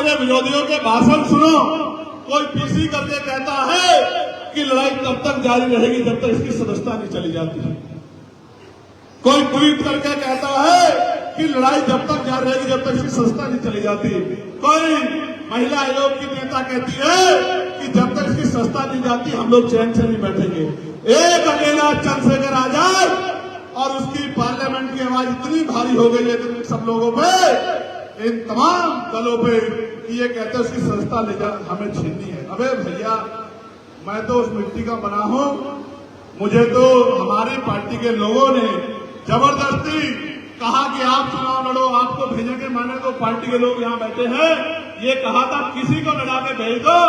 वाले विरोधियों के भाषण सुनो। कोई पीसी करके कहता है कि लड़ाई तब तक जारी रहेगी जब तक इसकी सदस्यता नहीं चली जाती है। कोई ट्वीट करके कहता है कि लड़ाई जब तक जारी रहेगी जब तक इसकी सदस्यता नहीं चली जाती। कोई महिला आयोग की नेता कहती है कि जब तक इसकी सदस्यता नहीं जाती हम लोग चैन से नहीं बैठेंगे। एक अकेला चंद्रशेखर आजाद और उसकी पार्लियामेंट की आवाज इतनी भारी हो गई है सब लोगों पे, इन तमाम दलों पे, कि ये कहते हैं उसकी सदस्यता ले जा हमें छीननी है। अबे भैया, मैं तो उस मिट्टी का बना हूं। मुझे तो हमारी पार्टी के लोगों ने जबरदस्ती कहा कि आप चुनाव लड़ो, आपको भेजेंगे। मैंने तो पार्टी के लोग यहाँ बैठे हैं, ये कहा था किसी को लड़ा के भेज दो,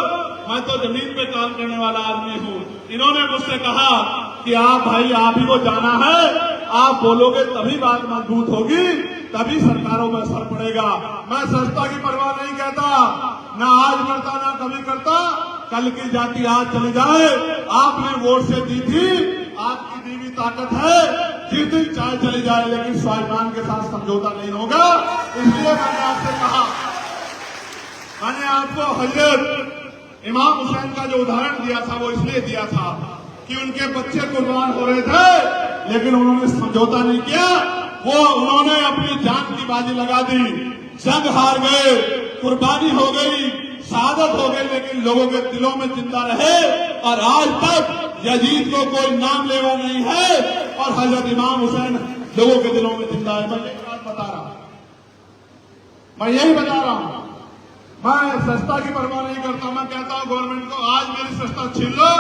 मैं तो जमीन पे काम करने वाला आदमी हूँ। इन्होंने मुझसे कहा कि आप भाई आप ही को जाना है, आप बोलोगे तभी बात मजबूत होगी, तभी सरकारों में असर पड़ेगा। मैं सस्ता की परवाह नहीं करता, ना आज करता ना कभी करता। कल की जाति आज चली जाए, आपने वोट से दी थी, आपकी दी हुई ताकत है, जिस दिन चाहे चली जाए, लेकिन स्वाभिमान के साथ समझौता नहीं होगा। इसलिए मैंने आपसे कहा, मैंने आपको हजरत इमाम हुसैन का जो उदाहरण दिया था वो इसलिए दिया था कि उनके बच्चे कुर्बान हो रहे थे, लेकिन उन्होंने समझौता नहीं किया। वो उन्होंने अपनी जान की बाजी लगा दी, जंग हार गए, कुर्बानी हो गई, शहादत हो गई, लेकिन लोगों के दिलों में जिंदा रहे। और आज तक यजीद को कोई नाम लेवा नहीं है और हजरत इमाम हुसैन लोगों के दिलों में जिंदा है। मैं एक बात बता रहा हूं, मैं यही बता रहा हूं, मैं सस्ता की परवाह नहीं करता। मैं कहता हूं गवर्नमेंट को, आज मेरी सस्ता छीन लो,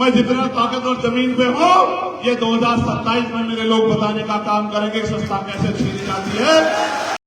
मैं जितना ताकतवर जमीन पे हूं, ये 2027 में मेरे लोग बताने का काम करेंगे सस्ता कैसे छीनी जाती है।